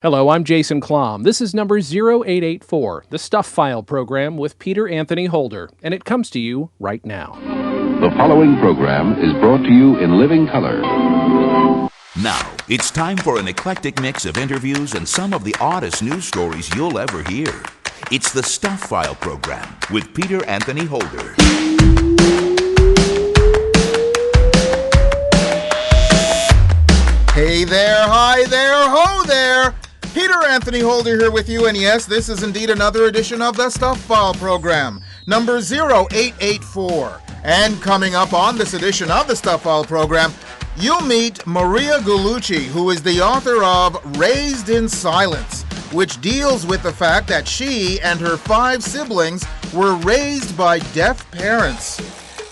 Hello, I'm Jason Klom. This is number 0884, the Stuff File program with Peter Anthony Holder, and it comes to you right now. The following program is brought to you in living color. Now, it's time for an eclectic mix of interviews and some of the oddest news stories you'll ever hear. It's the Stuff File program with Peter Anthony Holder. Hey there, hi there, ho there! Peter Anthony Holder here with you, and yes, this is indeed another edition of the Stuff File program, number 0884. And coming up on this edition of the Stuff File program, you'll meet Maria Gallucci, who is the author of Raised in Silence, which deals with the fact that she and her 5 siblings were raised by deaf parents.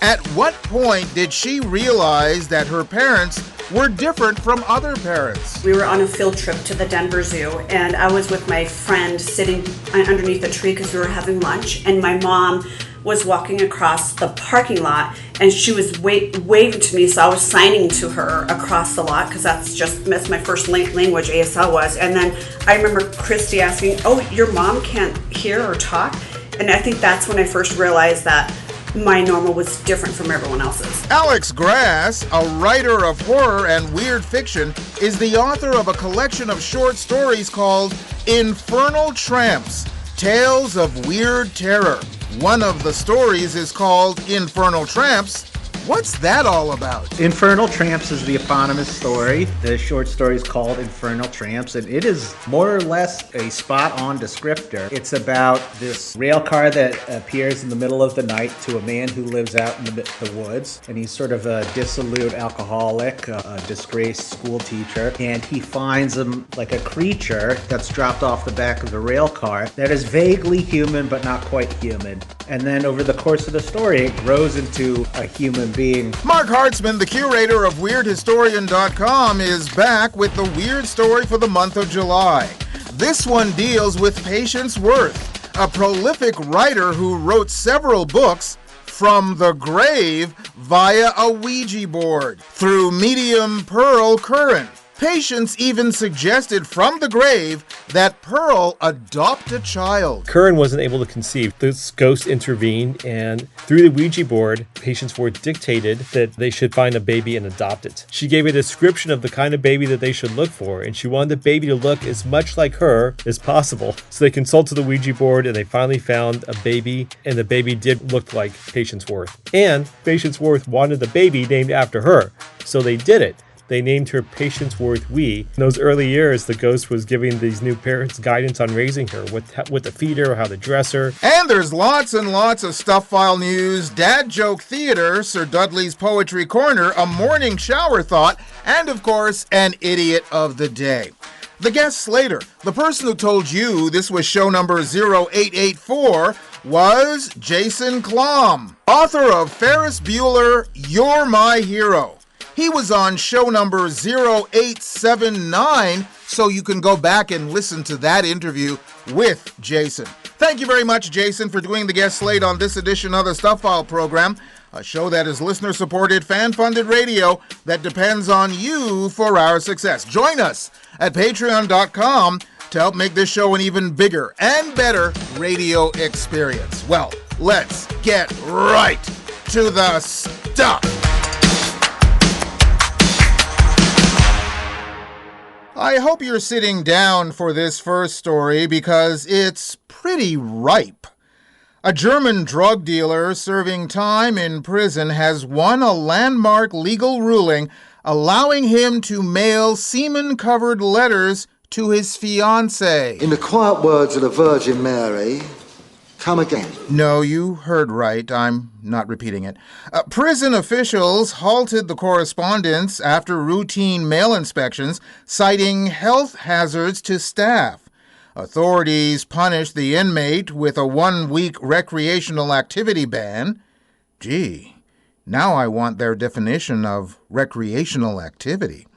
At what point did she realize that her parents were different from other parents? We were on a field trip to the Denver Zoo, and I was with my friend sitting underneath a tree because we were having lunch, and my mom was walking across the parking lot, and she was waving to me, so I was signing to her across the lot because that's my first language, ASL was. And then I remember Christy asking, "Oh, your mom can't hear or talk?" And I think that's when I first realized that my normal was different from everyone else's. Alex Grass, a writer of horror and weird fiction, is the author of a collection of short stories called Infernal Tramps, Tales of Weird Terror. One of the stories is called Infernal Tramps. What's that all about? Infernal Tramps is the eponymous story. The short story is called Infernal Tramps, and it is more or less a spot-on descriptor. It's about this rail car that appears in the middle of the night to a man who lives out in the woods, and he's sort of a dissolute alcoholic, a disgraced school teacher, and he finds him like a creature that's dropped off the back of the rail car that is vaguely human but not quite human. And then over the course of the story, it grows into a human being. Marc Hartzman, the curator of WeirdHistorian.com, is back with the weird story for the month of July. This one deals with Patience Worth, a prolific writer who wrote several books from the grave via a Ouija board through medium Pearl Curran. Patience even suggested from the grave that Pearl adopt a child. Curran wasn't able to conceive. This ghost intervened, and through the Ouija board, Patience Worth dictated that they should find a baby and adopt it. She gave a description of the kind of baby that they should look for, and she wanted the baby to look as much like her as possible. So they consulted the Ouija board, and they finally found a baby, and the baby did look like Patience Worth. And Patience Worth wanted the baby named after her, so they did it. They named her Patience Worth Wee. In those early years, the ghost was giving these new parents guidance on raising her, what to feed her, how to dress her. And there's lots and lots of Stuff File news, Dad Joke Theater, Sir Dudley's Poetry Corner, a morning shower thought, and of course, an Idiot of the Day. The guest later, the person who told you this was show number 0884, was Jason Klom, author of Ferris Bueller, You're My Hero. He was on show number 0879, so you can go back and listen to that interview with Jason. Thank you very much, Jason, for doing the guest slate on this edition of the Stuff File program, a show that is listener-supported, fan-funded radio that depends on you for our success. Join us at patreon.com to help make this show an even bigger and better radio experience. Well, let's get right to the stuff. I hope you're sitting down for this first story because it's pretty ripe. A German drug dealer serving time in prison has won a landmark legal ruling allowing him to mail semen-covered letters to his fiancée. In the quiet words of the Virgin Mary, come again. No, you heard right. I'm not repeating it. Prison officials halted the correspondence after routine mail inspections, citing health hazards to staff. Authorities punished the inmate with a 1-week recreational activity ban. Gee, now I want their definition of recreational activity.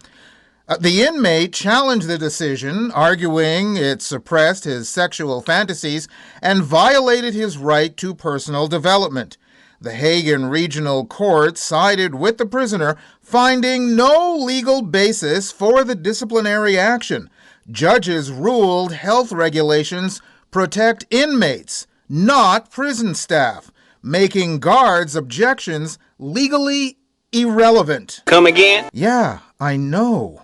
The inmate challenged the decision, arguing it suppressed his sexual fantasies and violated his right to personal development. The Hagen Regional Court sided with the prisoner, finding no legal basis for the disciplinary action. Judges ruled health regulations protect inmates, not prison staff, making guards' objections legally irrelevant. Come again? Yeah, I know.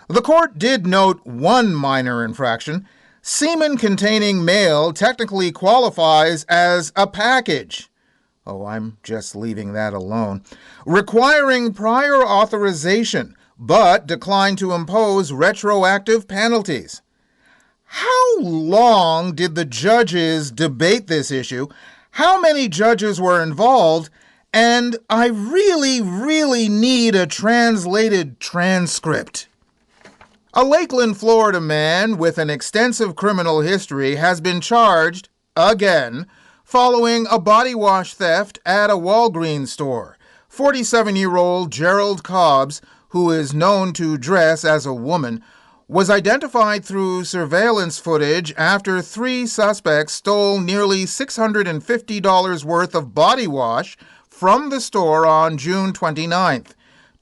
The court did note one minor infraction. Semen containing male technically qualifies as a package. Oh, I'm just leaving that alone. Requiring prior authorization, but declined to impose retroactive penalties. How long did the judges debate this issue? How many judges were involved? And I really need a translated transcript. A Lakeland, Florida man with an extensive criminal history has been charged, again, following a body wash theft at a Walgreens store. 47-year-old Gerald Cobbs, who is known to dress as a woman, was identified through surveillance footage after 3 suspects stole nearly $650 worth of body wash from the store on June 29th.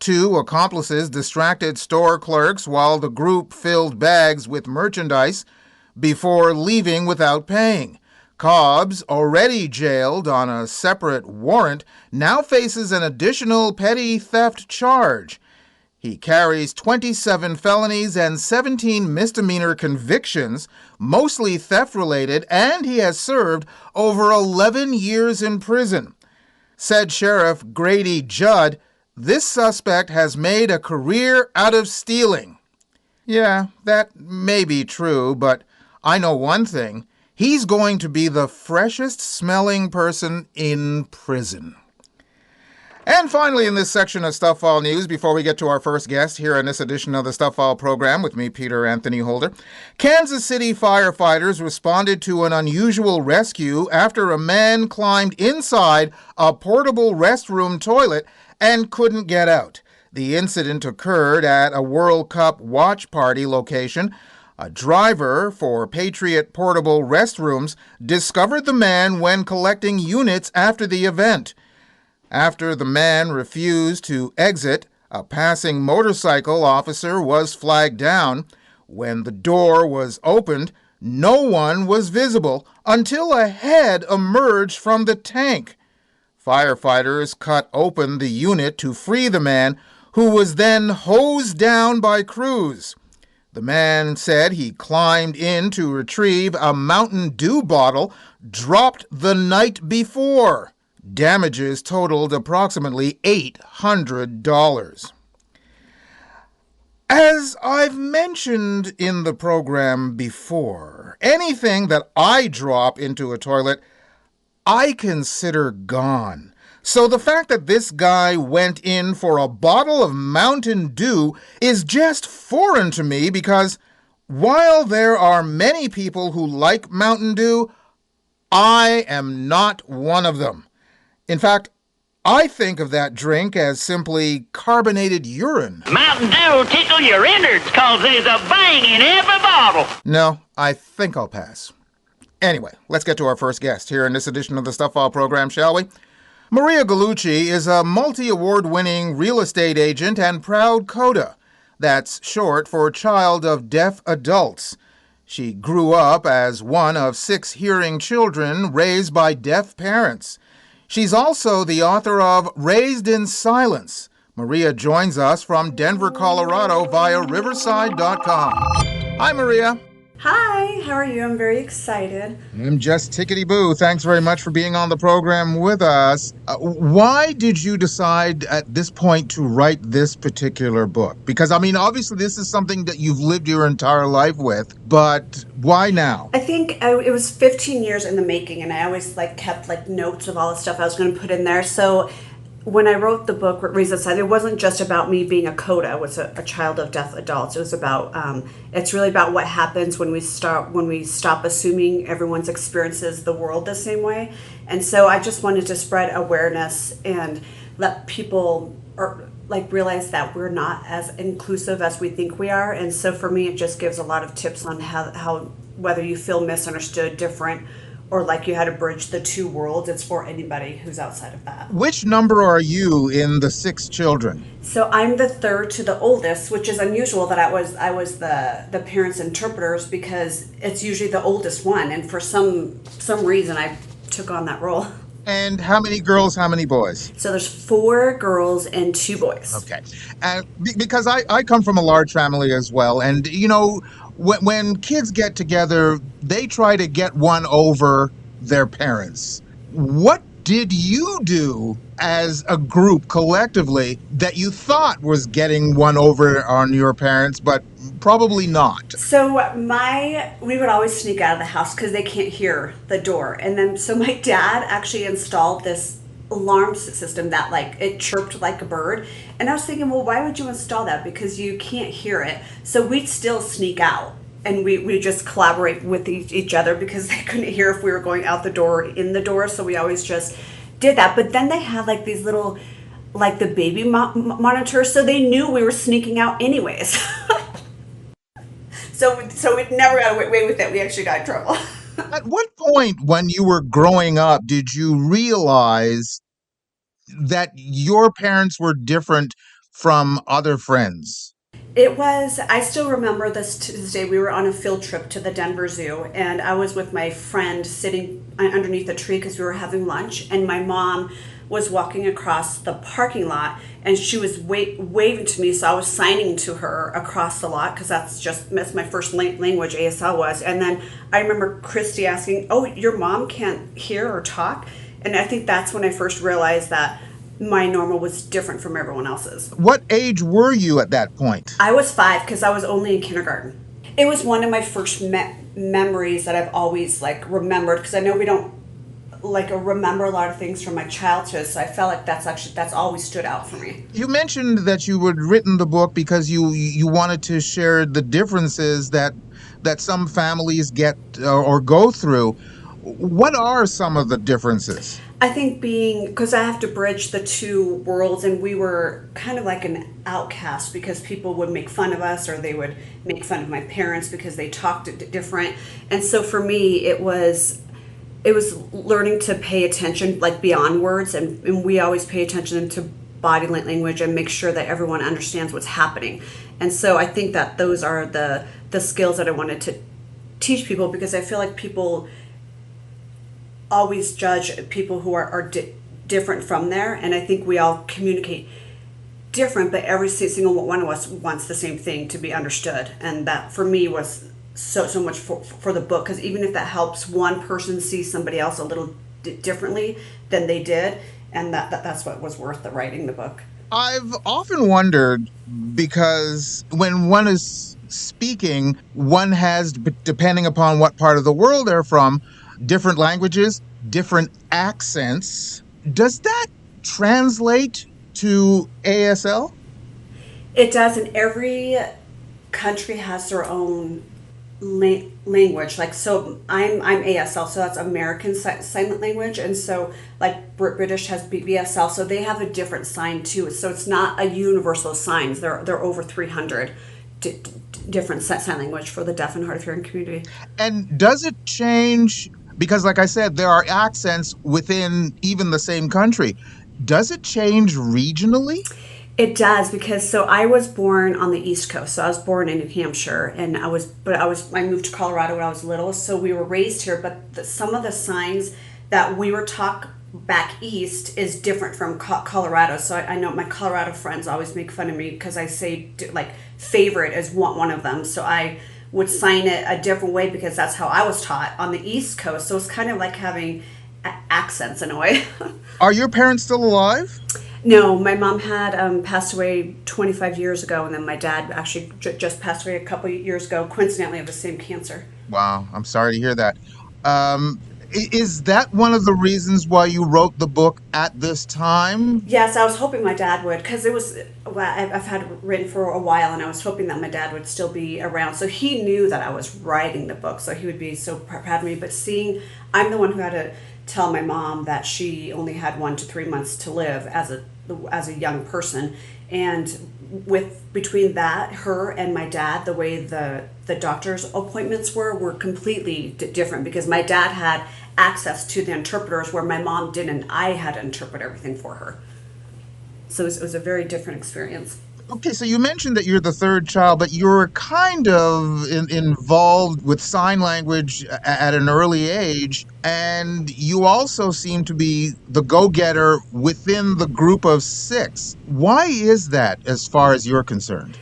2 accomplices distracted store clerks while the group filled bags with merchandise before leaving without paying. Cobbs, already jailed on a separate warrant, now faces an additional petty theft charge. He carries 27 felonies and 17 misdemeanor convictions, mostly theft-related, and he has served over 11 years in prison. Said Sheriff Grady Judd, "This suspect has made a career out of stealing." Yeah, that may be true, but I know one thing. He's going to be the freshest smelling person in prison. And finally, in this section of Stuff File News, before we get to our first guest here in this edition of the Stuff File program with me, Peter Anthony Holder, Kansas City firefighters responded to an unusual rescue after a man climbed inside a portable restroom toilet and couldn't get out. The incident occurred at a World Cup watch party location. A driver for Patriot Portable Restrooms discovered the man when collecting units after the event. After the man refused to exit, a passing motorcycle officer was flagged down. When the door was opened, no one was visible until a head emerged from the tank. Firefighters cut open the unit to free the man, who was then hosed down by crews. The man said he climbed in to retrieve a Mountain Dew bottle dropped the night before. Damages totaled approximately $800. As I've mentioned in the program before, anything that I drop into a toilet, I consider gone. So the fact that this guy went in for a bottle of Mountain Dew is just foreign to me because while there are many people who like Mountain Dew, I am not one of them. In fact, I think of that drink as simply carbonated urine. Mountain Dew will tickle your innards cause there's a bang in every bottle. No, I think I'll pass. Anyway, let's get to our first guest here in this edition of the Stuff File program, shall we? Maria Gallucci is a multi-award-winning real estate agent and proud CODA. That's short for Child of Deaf Adults. She grew up as one of 6 hearing children raised by deaf parents. She's also the author of Raised in Silence. Maria joins us from Denver, Colorado via Riverside.com. Hi, Maria. Hi, how are you? I'm very excited. I'm just tickety-boo. Thanks very much for being on the program with us. Why did you decide at this point to write this particular book? Because, I mean, obviously this is something that you've lived your entire life with, but why now? I think it was 15 years in the making, and I always kept notes of all the stuff I was going to put in there. So when I wrote the book, Raised in Silence, it wasn't just about me being a CODA. I was a child of deaf adults. It was about, it's really about what happens when we stop assuming everyone's experiences the world the same way. And so I just wanted to spread awareness and let people realize that we're not as inclusive as we think we are. And so for me, it just gives a lot of tips on how whether you feel misunderstood, different, or like you had to bridge the two worlds. It's for anybody who's outside of that. Which number are you in the 6 children? So I'm the third to the oldest, which is unusual that I was the parents' interpreters, because it's usually the oldest one, and for some reason I took on that role. And how many girls, how many boys? So there's 4 girls and 2 boys. Okay. Because I come from a large family as well. And, when kids get together, they try to get one over their parents. What did you do as a group collectively that you thought was getting one over on your parents, but probably not? So we would always sneak out of the house because they can't hear the door. And then, so my dad actually installed this alarm system that like it chirped like a bird. And I was thinking, well, why would you install that? Because you can't hear it. So we'd still sneak out. And we just collaborate with each other because they couldn't hear if we were going out the door or in the door. So we always just did that. But then they had like these little, like the baby monitors. So they knew we were sneaking out anyways. So we never got away with it. We actually got in trouble. At what point when you were growing up did you realize that your parents were different from other friends? I still remember this to this day. We were on a field trip to the Denver Zoo, and I was with my friend sitting underneath a tree because we were having lunch, and my mom was walking across the parking lot, and she was waving to me, so I was signing to her across the lot because that's my first language, ASL was. And then I remember Christy asking, "Oh, your mom can't hear or talk?" And I think that's when I first realized that my normal was different from everyone else's. What age were you at that point? I was 5 because I was only in kindergarten. It was one of my first memories that I've always like remembered, because I know we don't like remember a lot of things from my childhood, so I felt like that's always stood out for me. You mentioned that you had written the book because you wanted to share the differences that some families get or go through. What are some of the differences? I think because I have to bridge the two worlds, and we were kind of like an outcast because people would make fun of us, or they would make fun of my parents because they talked different. And so for me, it was learning to pay attention, like beyond words, and we always pay attention to body language and make sure that everyone understands what's happening. And so I think that those are the skills that I wanted to teach people, because I feel like people always judge people who are different from there, and I think we all communicate different, but every single one of us wants the same thing, to be understood. And that for me was so much for the book, because even if that helps one person see somebody else a little differently than they did, and that's what was worth the writing the book. I've often wondered, because when one is speaking, one has, depending upon what part of the world they're from, different languages, different accents. Does that translate to ASL? It does, and every country has their own language. Like, so I'm ASL, so that's American Sign Language, and so like British has BSL, so they have a different sign too. So it's not a universal signs. There are over 300 different sign language for the deaf and hard of hearing community. And does it change? Because like I said, there are accents within even the same country. Does it change regionally? It does, because so I was born on the East Coast. So I was born in New Hampshire, and I moved to Colorado when I was little. So we were raised here, but some of the signs that we were taught back east is different from Colorado. So I know my Colorado friends always make fun of me because I say like favorite is one of them. So I would sign it a different way because that's how I was taught on the East Coast. So it's kind of like having accents in a way. Are your parents still alive? No, my mom had passed away 25 years ago, and then my dad actually just passed away a couple of years ago, coincidentally of the same cancer. Wow, I'm sorry to hear that. Is that one of the reasons why you wrote the book at this time? Yes, I was hoping my dad would, because I've had it written for a while, and I was hoping that my dad would still be around. So he knew that I was writing the book, so he would be so proud of me. But I'm the one who had to tell my mom that she only had 1 to 3 months to live as a young person, and between that, her and my dad, the way the the doctor's appointments were completely different, because my dad had access to the interpreters where my mom didn't. I had to interpret everything for her. So it was a very different experience. Okay, so you mentioned that you're the third child, but you're kind of involved with sign language at an early age, and you also seem to be the go-getter within the group of six. Why is that, as far as you're concerned?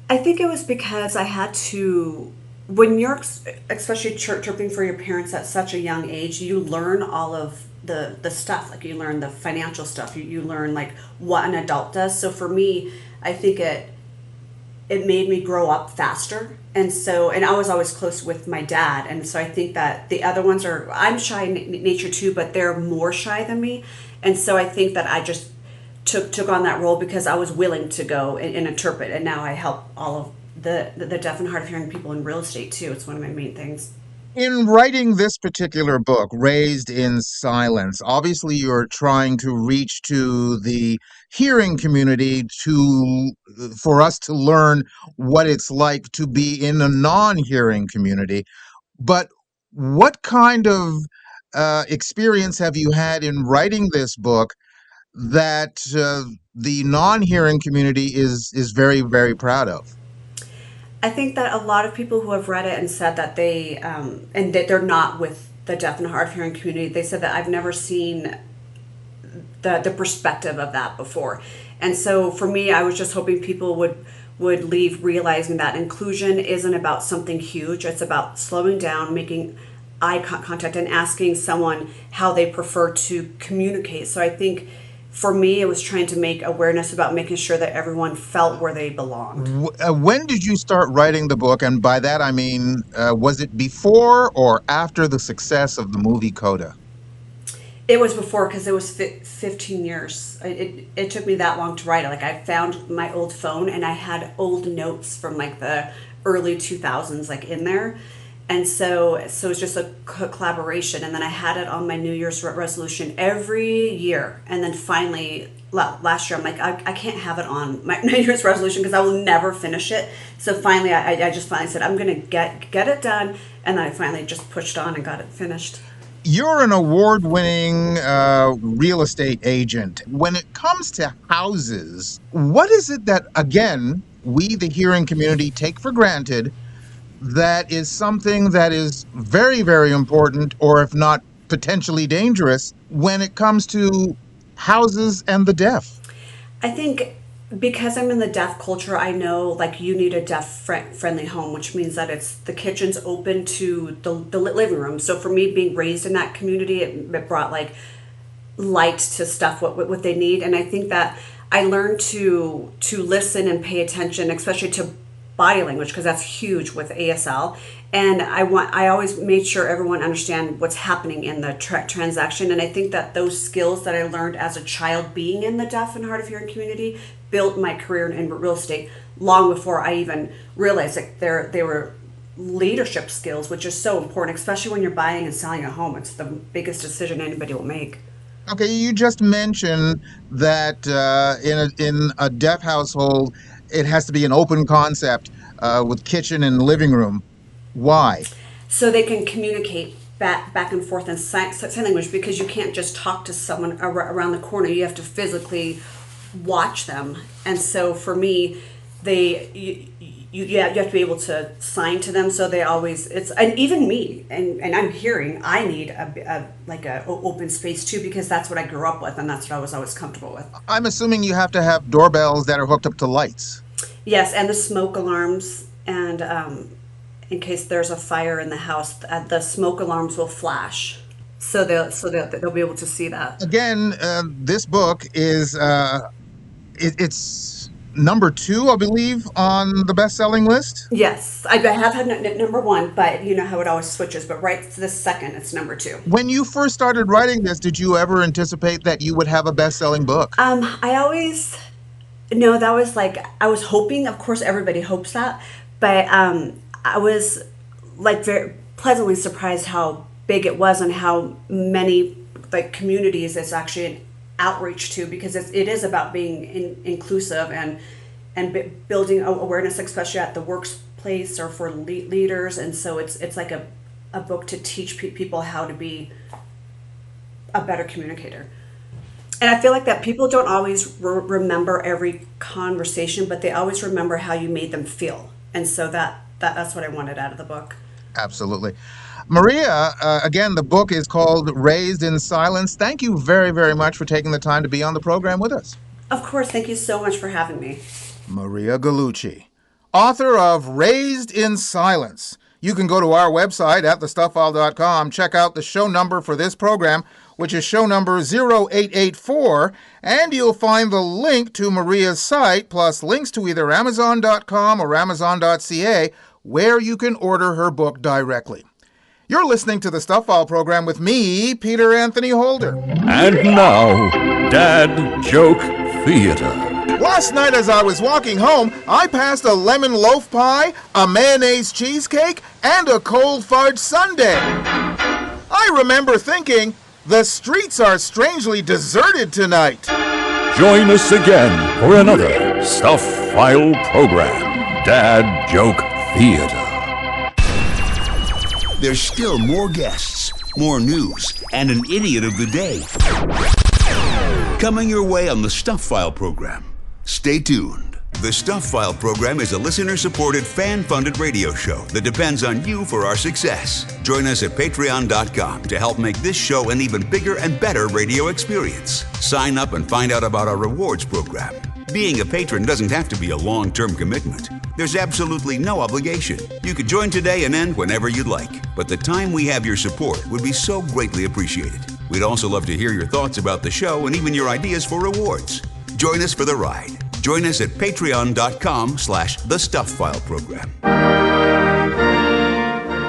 I think it was because I had to, when you're especially chirping for your parents at such a young age, you learn all of the stuff. Like, you learn the financial stuff. You learn like what an adult does. So for me, I think it made me grow up faster. And so, and I was always close with my dad. And so I think that the other ones are, I'm shy in nature too, but they're more shy than me. And so I think that I just took on that role because I was willing to go and interpret. And now I help all of the deaf and hard of hearing people in real estate too. It's one of my main things. In writing this particular book, Raised in Silence, obviously you're trying to reach to the hearing community for us to learn what it's like to be in a non-hearing community. But what kind of experience have you had in writing this book that the non-hearing community is very, very proud of? I think that a lot of people who have read it and said that they, and that they're not with the deaf and hard of hearing community, they said that I've never seen the perspective of that before. And so for me, I was just hoping people would leave realizing that inclusion isn't about something huge. It's about slowing down, making eye contact, and asking someone how they prefer to communicate. So I think for me, it was trying to make awareness about making sure that everyone felt where they belonged. When did you start writing the book? And by that, I mean, was it before or after the success of the movie Coda? It was before, because it was 15 years. It took me that long to write it. Like, I found my old phone and I had old notes from like the early 2000s like in there. And so it's just a collaboration. And then I had it on my New Year's resolution every year. And then finally, last year, I'm like, I can't have it on my New Year's resolution because I will never finish it. So finally, I just finally said, I'm going to get it done. And then I finally just pushed on and got it finished. You're an award-winning real estate agent. When it comes to houses, what is it that, again, we, the hearing community, take for granted that is something that is very, very important, or if not potentially dangerous, when it comes to houses and the deaf? I think because I'm in the deaf culture, I know like you need a deaf friendly home, which means that the kitchen's open to the living room. So for me, being raised in that community, it brought like light to stuff, what they need. And I think that I learned to listen and pay attention, especially to body language, because that's huge with ASL. And I always made sure everyone understand what's happening in the transaction. And I think that those skills that I learned as a child being in the deaf and hard of hearing community built my career in real estate long before I even realized that they were leadership skills, which is so important, especially when you're buying and selling a home. It's the biggest decision anybody will make. Okay, you just mentioned that in a deaf household, it has to be an open concept with kitchen and living room. Why? So they can communicate back and forth in sign language, because you can't just talk to someone around the corner. You have to physically watch them. And so for me, you have to be able to sign to them. So they always, and even me, and I'm hearing, I need a open space too, because that's what I grew up with and that's what I was always comfortable with. I'm assuming you have to have doorbells that are hooked up to lights. Yes, and the smoke alarms, and in case there's a fire in the house, the smoke alarms will flash. So they'll be able to see that. Again, this book is it's number 2, I believe, on the best-selling list. Yes, I have had number 1, but you know how it always switches. But right this second, it's number 2. When you first started writing this, did you ever anticipate that you would have a best-selling book? No, that was like, I was hoping. Of course, everybody hopes that, but I was like very pleasantly surprised how big it was and how many like communities it's actually an outreach to, because it is about being inclusive and building awareness, especially at the workplace or for leaders, and so it's like a book to teach people how to be a better communicator. And I feel like that people don't always remember every conversation, but they always remember how you made them feel. And so that's what I wanted out of the book. Absolutely. Maria, again, the book is called Raised in Silence. Thank you very, very much for taking the time to be on the program with us. Of course. Thank you so much for having me. Maria Gallucci, author of Raised in Silence. You can go to our website at thestuffile.com, check out the show number for this program, which is show number 0884, and you'll find the link to Maria's site, plus links to either Amazon.com or Amazon.ca, where you can order her book directly. You're listening to the Stuff File program with me, Peter Anthony Holder. And now, Dad Joke Theater. Last night as I was walking home, I passed a lemon loaf pie, a mayonnaise cheesecake, and a cold fudge sundae. I remember thinking, the streets are strangely deserted tonight. Join us again for another Stuff File program, Dad Joke Theater. There's still more guests, more news, and an idiot of the day coming your way on the Stuff File program. Stay tuned. The Stuff File program is a listener-supported, fan-funded radio show that depends on you for our success. Join us at patreon.com to help make this show an even bigger and better radio experience. Sign up and find out about our rewards program. Being a patron doesn't have to be a long-term commitment. There's absolutely no obligation. You could join today and end whenever you'd like, but the time we have your support would be so greatly appreciated. We'd also love to hear your thoughts about the show and even your ideas for rewards. Join us for the ride. Join us at patreon.com/thestufffileprogram program.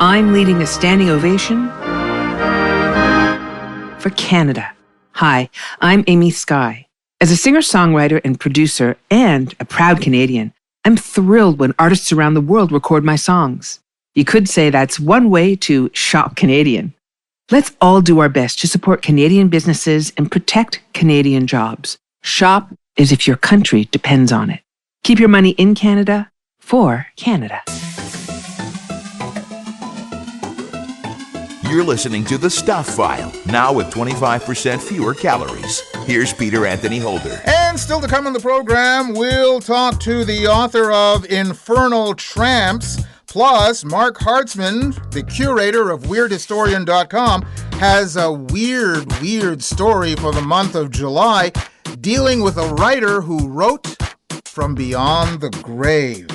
I'm leading a standing ovation for Canada. Hi, I'm Amy Skye. As a singer-songwriter and producer and a proud Canadian, I'm thrilled when artists around the world record my songs. You could say that's one way to shop Canadian. Let's all do our best to support Canadian businesses and protect Canadian jobs. Shop as if your country depends on it. Keep your money in Canada for Canada. You're listening to The Stuff File, now with 25% fewer calories. Here's Peter Anthony Holder. And still to come on the program, we'll talk to the author of Infernal Tramps. Plus, Marc Hartzman, the curator of WeirdHistorian.com, has a weird story for the month of July, dealing with a writer who wrote from beyond the grave.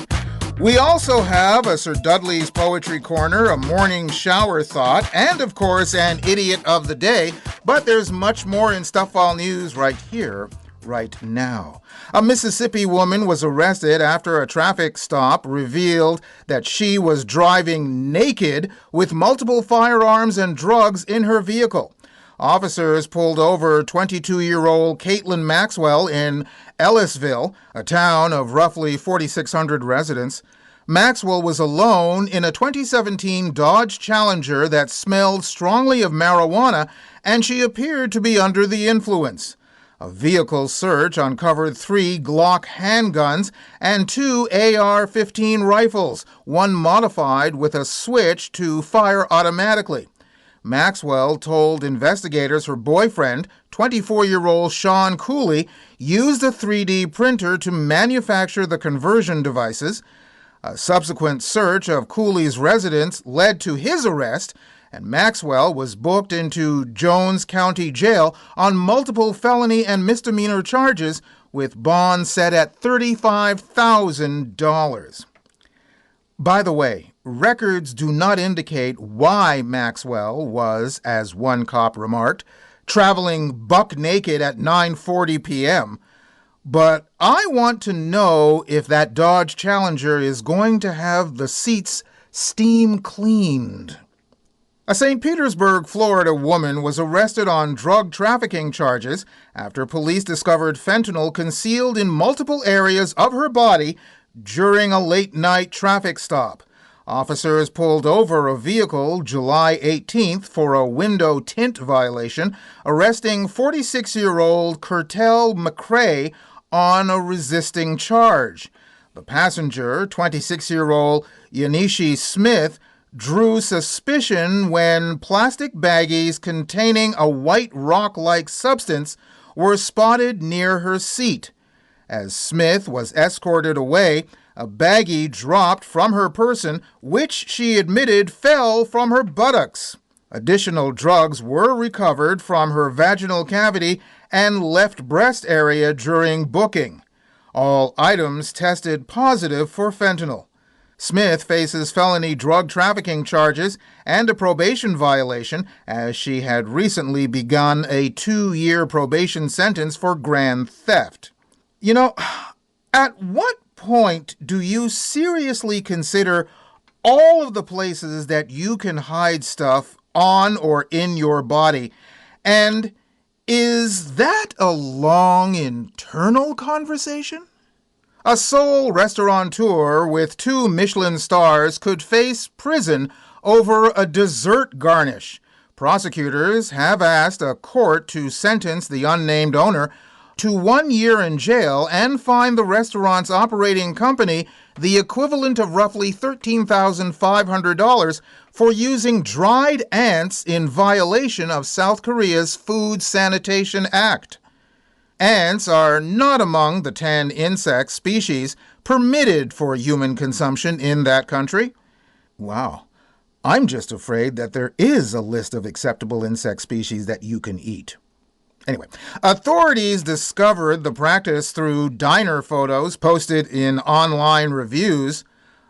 We also have a Sir Dudley's Poetry Corner, a morning shower thought, and of course an idiot of the day. But there's much more in Stuff File News right here, right now. A Mississippi woman was arrested after a traffic stop revealed that she was driving naked with multiple firearms and drugs in her vehicle. Officers pulled over 22-year-old Caitlin Maxwell in Ellisville, a town of roughly 4,600 residents. Maxwell was alone in a 2017 Dodge Challenger that smelled strongly of marijuana, and she appeared to be under the influence. A vehicle search uncovered 3 Glock handguns and 2 AR-15 rifles, one modified with a switch to fire automatically. Maxwell told investigators her boyfriend, 24-year-old Sean Cooley, used a 3D printer to manufacture the conversion devices. A subsequent search of Cooley's residence led to his arrest, and Maxwell was booked into Jones County Jail on multiple felony and misdemeanor charges, with bond set at $35,000. By the way, records do not indicate why Maxwell was, as one cop remarked, traveling buck naked at 9:40 p.m., but I want to know if that Dodge Challenger is going to have the seats steam cleaned. A St. Petersburg, Florida woman was arrested on drug trafficking charges after police discovered fentanyl concealed in multiple areas of her body during a late-night traffic stop. Officers pulled over a vehicle July 18th for a window tint violation, arresting 46-year-old Curtel McCrae on a resisting charge. The passenger, 26-year-old Yanishi Smith, drew suspicion when plastic baggies containing a white rock-like substance were spotted near her seat. As Smith was escorted away, a baggie dropped from her person, which she admitted fell from her buttocks. Additional drugs were recovered from her vaginal cavity and left breast area during booking. All items tested positive for fentanyl. Smith faces felony drug trafficking charges and a probation violation, as she had recently begun a 2-year probation sentence for grand theft. You know, at what point do you seriously consider all of the places that you can hide stuff on or in your body? And is that a long internal conversation? A sole restaurateur with 2 Michelin stars could face prison over a dessert garnish. Prosecutors have asked a court to sentence the unnamed owner to 1 year in jail and fine the restaurant's operating company the equivalent of roughly $13,500 for using dried ants in violation of South Korea's Food Sanitation Act. Ants are not among the 10 insect species permitted for human consumption in that country. Wow. I'm just afraid that there is a list of acceptable insect species that you can eat. Anyway, authorities discovered the practice through diner photos posted in online reviews.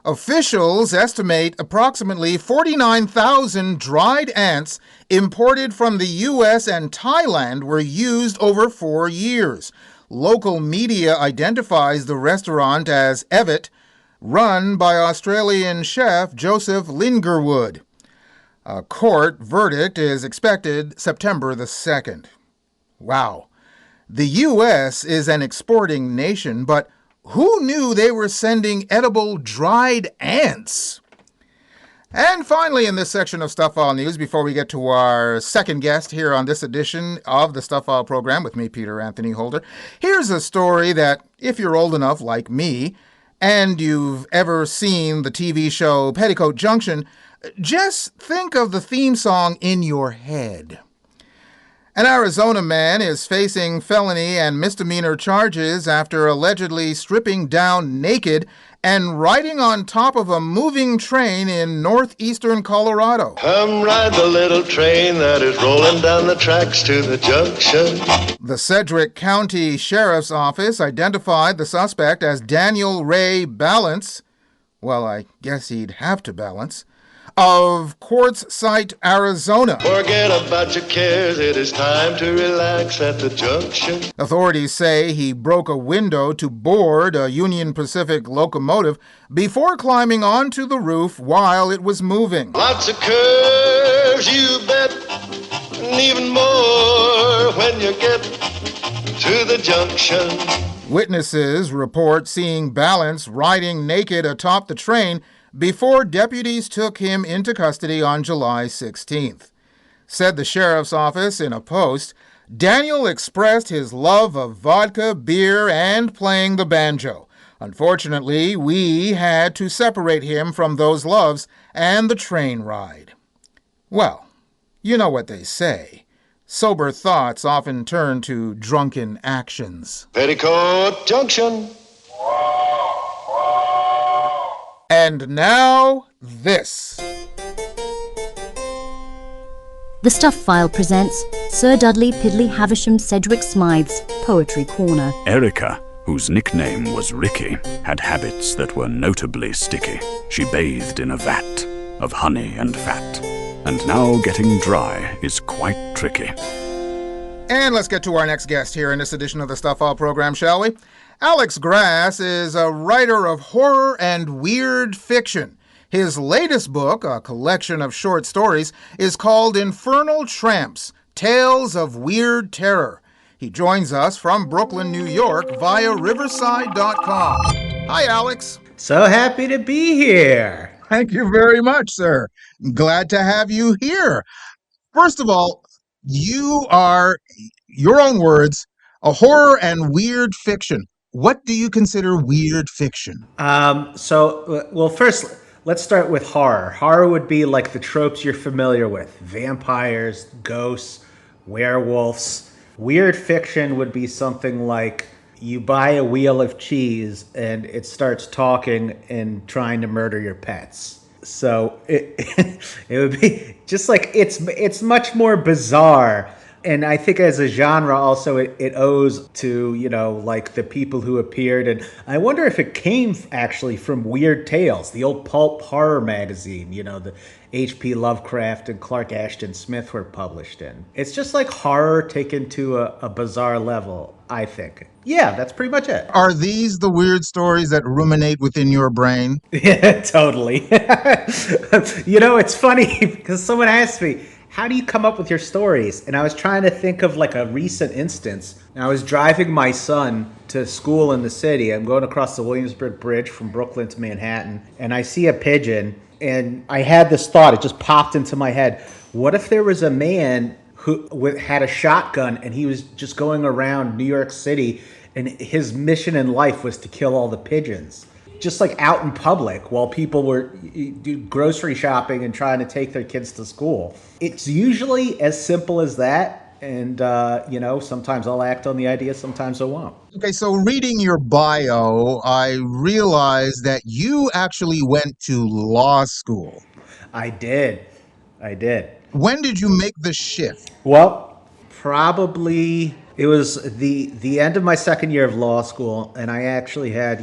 Officials estimate approximately 49,000 dried ants imported from the U.S. and Thailand were used over 4 years. Local media identifies the restaurant as Evet, run by Australian chef Joseph Lingerwood. A court verdict is expected September the 2nd. Wow. The U.S. is an exporting nation, but who knew they were sending edible dried ants? And finally, in this section of Stuff File News, before we get to our second guest here on this edition of the Stuff File program with me, Peter Anthony Holder, here's a story that, if you're old enough like me, and you've ever seen the TV show Petticoat Junction, just think of the theme song in your head. An Arizona man is facing felony and misdemeanor charges after allegedly stripping down naked and riding on top of a moving train in northeastern Colorado. Come ride the little train that is rolling down the tracks to the junction. The Sedgwick County Sheriff's Office identified the suspect as Daniel Ray Balance. Well, I guess he'd have to balance. Of Quartzsite, Arizona. Forget about your cares, it is time to relax at the junction. Authorities say he broke a window to board a Union Pacific locomotive before climbing onto the roof while it was moving. Lots of curves, you bet, and even more when you get to the junction. Witnesses report seeing Balance riding naked atop the train before deputies took him into custody on July 16th. Said the sheriff's office in a post, Daniel expressed his love of vodka, beer, and playing the banjo. Unfortunately, we had to separate him from those loves and the train ride. Well, you know what they say. Sober thoughts often turn to drunken actions. Petticoat Junction. And now, this. The Stuff File presents Sir Dudley Piddly Havisham Sedgwick Smythe's Poetry Corner. Erica, whose nickname was Ricky, had habits that were notably sticky. She bathed in a vat of honey and fat, and now getting dry is quite tricky. And let's get to our next guest here in this edition of the Stuff File program, shall we? Alex Grass is a writer of horror and weird fiction. His latest book, a collection of short stories, is called Infernal Tramps, Tales of Weird Terror. He joins us from Brooklyn, New York via Riverside.com. Hi, Alex. So happy to be here. Thank you very much, sir. Glad to have you here. First of all, you are, your own words, a horror and weird fiction. What do you consider weird fiction? First, let's start with horror. Horror would be like the tropes you're familiar with: vampires, ghosts, werewolves. Weird fiction would be something like you buy a wheel of cheese and it starts talking and trying to murder your pets. So it it would be just like it's much more bizarre. And I think as a genre also it owes to, like the people who appeared. And I wonder if it came actually from Weird Tales, the old pulp horror magazine, the H.P. Lovecraft and Clark Ashton Smith were published in. It's just like horror taken to a bizarre level, I think. Yeah, that's pretty much it. Are these the weird stories that ruminate within your brain? Yeah, totally. It's funny because someone asked me, how do you come up with your stories? And I was trying to think of like a recent instance. And I was driving my son to school in the city. I'm going across the Williamsburg Bridge from Brooklyn to Manhattan. And I see a pigeon. And I had this thought. It just popped into my head. What if there was a man who had a shotgun and he was just going around New York City and his mission in life was to kill all the pigeons? Just like out in public while people were grocery shopping and trying to take their kids to school. It's usually as simple as that. And, sometimes I'll act on the idea, sometimes I won't. Okay, so reading your bio, I realized that you actually went to law school. I did. When did you make the shift? Well, probably it was the end of my second year of law school, and I actually had,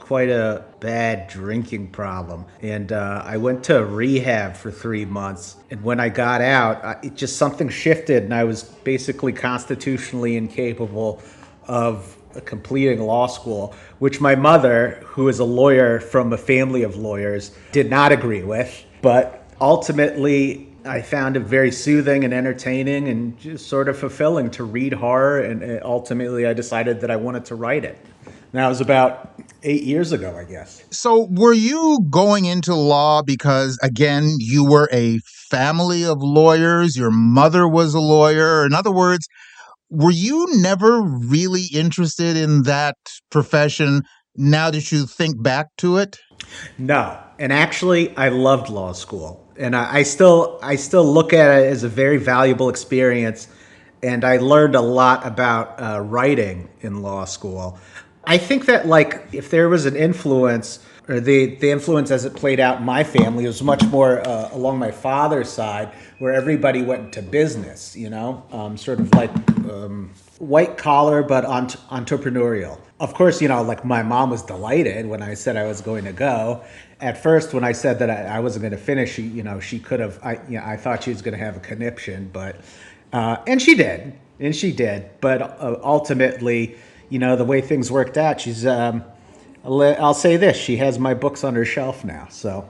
quite a bad drinking problem. And I went to rehab for 3 months. And when I got out, it just something shifted, and I was basically constitutionally incapable of completing law school, which my mother, who is a lawyer from a family of lawyers, did not agree with. But ultimately, I found it very soothing and entertaining and just sort of fulfilling to read horror. And ultimately, I decided that I wanted to write it. And that was about 8 years ago, I guess. So were you going into law because, again, you were a family of lawyers? Your mother was a lawyer? In other words, were you never really interested in that profession now that you think back to it? No. And actually, I loved law school. And I still look at it as a very valuable experience. And I learned a lot about writing in law school. I think that, if there was an influence, or the influence as it played out in my family was much more along my father's side, where everybody went into business, sort of like white collar but entrepreneurial. Of course, my mom was delighted when I said I was going to go. At first, when I said that I wasn't going to finish, she could have. I thought she was going to have a conniption, but and she did. But ultimately, the way things worked out, she's. I'll say this: she has my books on her shelf now. So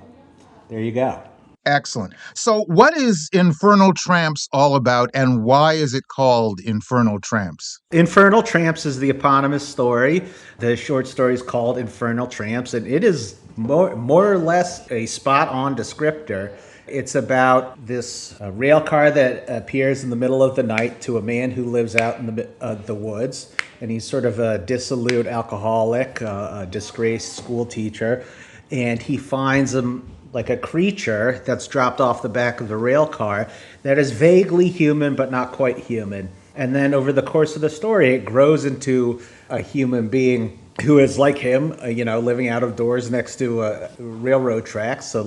there you go. Excellent. So what is Infernal Tramps all about, and why is it called Infernal Tramps? Infernal Tramps is the eponymous story. The short story is called Infernal Tramps, and it is more or less a spot-on descriptor. It's about this rail car that appears in the middle of the night to a man who lives out in the woods, and he's sort of a dissolute alcoholic, a disgraced school teacher, and he finds him like a creature that's dropped off the back of the rail car that is vaguely human but not quite human. And then over the course of the story, it grows into a human being who is like him, living out of doors next to railroad tracks. So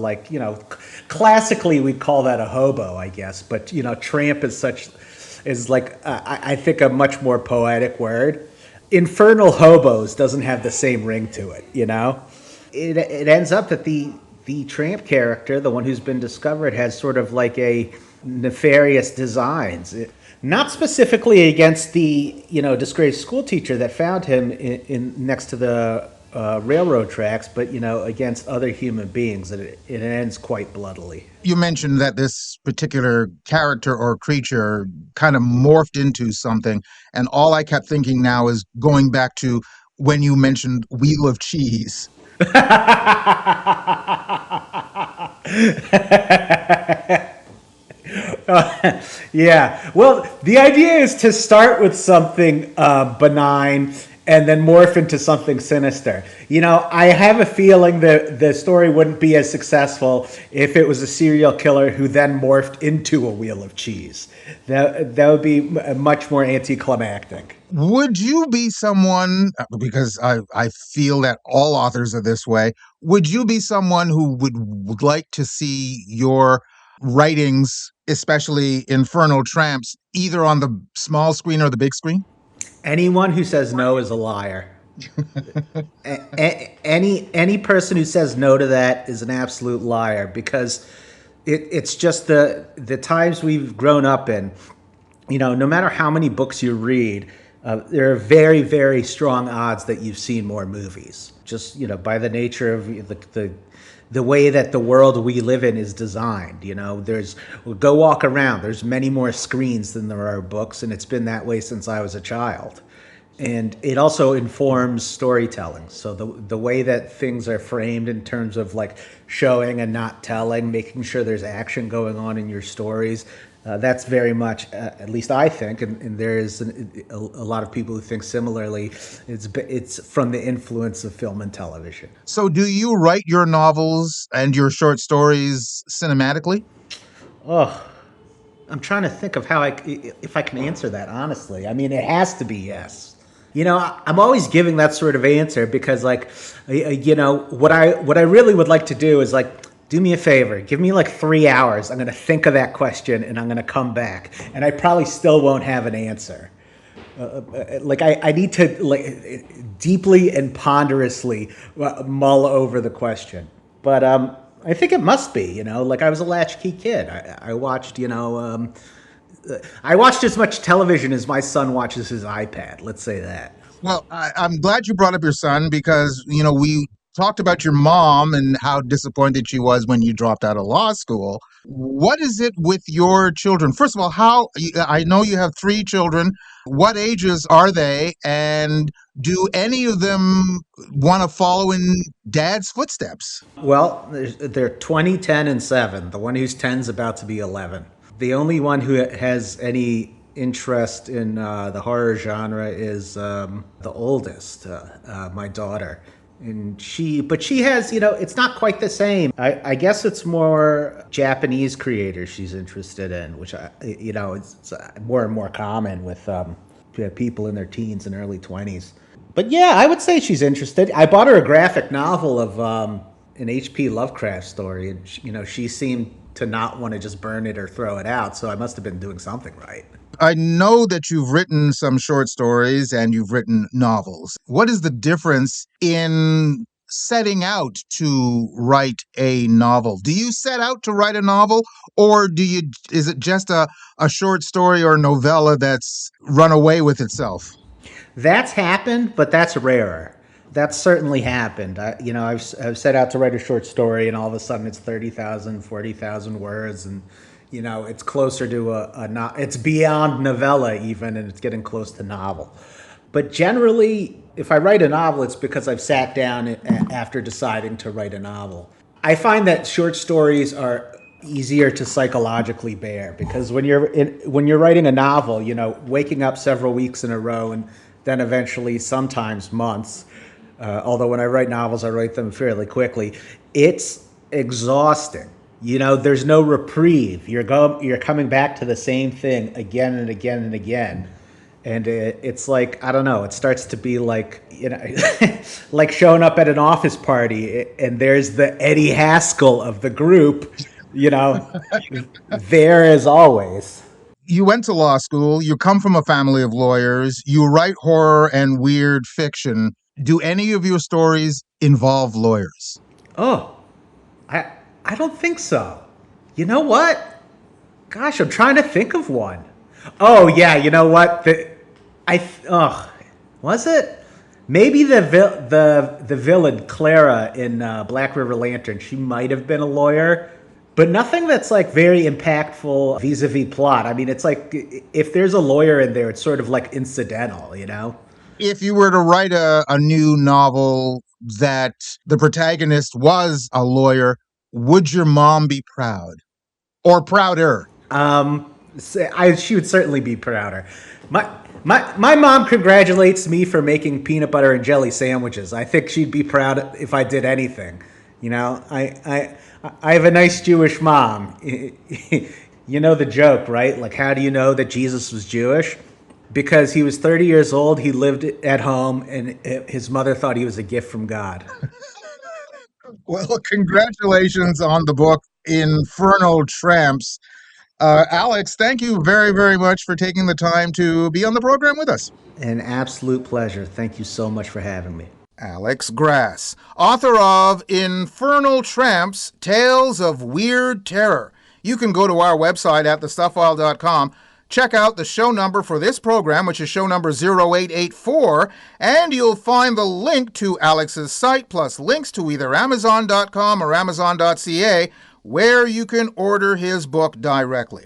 classically we'd call that a hobo, I guess. But, tramp is I think a much more poetic word. Infernal hobos doesn't have the same ring to it, It ends up that the tramp character, the one who's been discovered, has sort of like a nefarious designs. Not specifically against the, disgraced school teacher that found him in next to the railroad tracks, but, against other human beings. And it ends quite bloodily. You mentioned that this particular character or creature kind of morphed into something. And all I kept thinking now is going back to when you mentioned Wheel of Cheese. Yeah. Well, the idea is to start with something benign and then morph into something sinister. I have a feeling that the story wouldn't be as successful if it was a serial killer who then morphed into a wheel of cheese. That would be much more anticlimactic. Would you be someone, because I feel that all authors are this way, would you be someone who would like to see your writings, especially Infernal Tramps, either on the small screen or the big screen? Anyone who says no is a liar. Any person who says no to that is an absolute liar, because it's just the times we've grown up in. No matter how many books you read, there are very, very strong odds that you've seen more movies. Just by the nature of the way that the world we live in is designed. Go walk around. There's many more screens than there are books, and it's been that way since I was a child. And it also informs storytelling. So the way that things are framed in terms of like showing and not telling, making sure there's action going on in your stories, that's very much, at least I think, and there is a lot of people who think similarly, it's from the influence of film and television. So do you write your novels and your short stories cinematically? Oh, I'm trying to think of if I can answer that honestly. I mean, it has to be yes. I'm always giving that sort of answer because, like, what I really would like to do is, like, do me a favor, give me like 3 hours. I'm going to think of that question and I'm going to come back. And I probably still won't have an answer. I need to deeply and ponderously mull over the question. But I think it must be, I was a latchkey kid. I watched, I watched as much television as my son watches his iPad. Let's say that. Well, I'm glad you brought up your son because, we talked about your mom and how disappointed she was when you dropped out of law school. What is it with your children? First of all, I know you have 3 children. What ages are they? And do any of them want to follow in Dad's footsteps? Well, they're 20, 10, and 7. The one who's 10 is about to be 11. The only one who has any interest in the horror genre is the oldest, my daughter. And she has, it's not quite the same. I guess it's more Japanese creators she's interested in, which, it's more and more common with people in their teens and early 20s. But yeah, I would say she's interested. I bought her a graphic novel of an H.P. Lovecraft story, and, she seemed to not want to just burn it or throw it out, so I must have been doing something right. I know that you've written some short stories and you've written novels. What is the difference in setting out to write a novel? Do you set out to write a novel, or is it just a short story or novella that's run away with itself? That's happened, but that's rarer. That's certainly happened. I've set out to write a short story, and all of a sudden it's 30,000, 40,000 words, and it's closer to it's beyond novella even, and it's getting close to novel. But generally, if I write a novel, it's because I've sat down after deciding to write a novel. I find that short stories are easier to psychologically bear because when you're writing a novel, waking up several weeks in a row and then eventually sometimes months. Although when I write novels, I write them fairly quickly. It's exhausting. There's no reprieve. You're coming back to the same thing again and again and again. And it's like, I don't know, it starts to be like, like showing up at an office party and there's the Eddie Haskell of the group, there as always. You went to law school. You come from a family of lawyers. You write horror and weird fiction. Do any of your stories involve lawyers? Oh, I don't think so. You know what? Gosh, I'm trying to think of one. Oh yeah, you know what? Was it? Maybe the villain Clara in Black River Lantern. She might have been a lawyer, but nothing that's like very impactful vis-a-vis plot. I mean, it's like if there's a lawyer in there, it's sort of like incidental, If you were to write a new novel that the protagonist was a lawyer, would your mom be proud? Or prouder? She would certainly be prouder. My My mom congratulates me for making peanut butter and jelly sandwiches. I think she'd be proud if I did anything. You know, I have a nice Jewish mom. You know the joke, right? Like, how do you know that Jesus was Jewish? Because he was 30 years old, he lived at home, and his mother thought he was a gift from God. Well, congratulations on the book Infernal Tramps. Alex, thank you very, very much for taking the time to be on the program with us. An absolute pleasure. Thank you so much for having me. Alex Grass, author of Infernal Tramps, Tales of Weird Terror. You can go to our website at thestuffwile.com, check out the show number for this program, which is show number 0884, and you'll find the link to Alex's site, plus links to either Amazon.com or Amazon.ca, where you can order his book directly.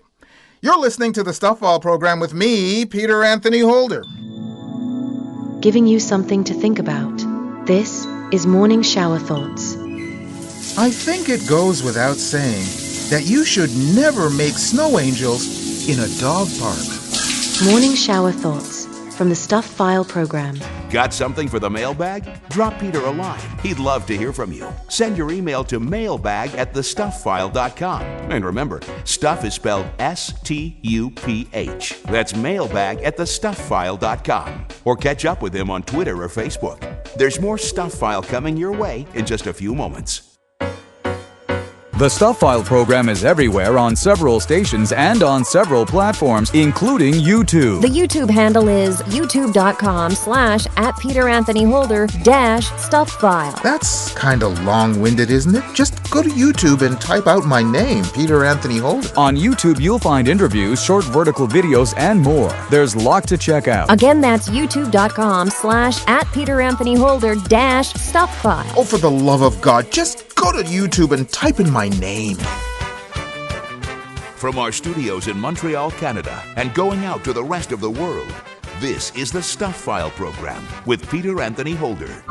You're listening to the Stuff File program with me, Peter Anthony Holder. Giving you something to think about. This is Morning Shower Thoughts. I think it goes without saying that you should never make snow angels in a dog park. Morning Shower Thoughts from the Stuff File program. Got something for the mailbag? Drop Peter a line. He'd love to hear from you. Send your email to mailbag@thestuffile.com. And remember, stuff is spelled S-T-U-P-H. That's mailbag@thestuffile.com. Or catch up with him on Twitter or Facebook. There's more Stuff File coming your way in just a few moments. The Stuff File program is everywhere on several stations and on several platforms, including YouTube. The YouTube handle is youtube.com/@PeterAnthonyHolder-StuffFile. That's kind of long-winded, isn't it? Just go to YouTube and type out my name, Peter Anthony Holder. On YouTube, you'll find interviews, short vertical videos, and more. There's a lot to check out. Again, that's youtube.com/@PeterAnthonyHolder-StuffFile. Oh, for the love of God, just go to YouTube and type in my name. From our studios in Montreal, Canada, and going out to the rest of the world, this is the Stuff File program with Peter Anthony Holder.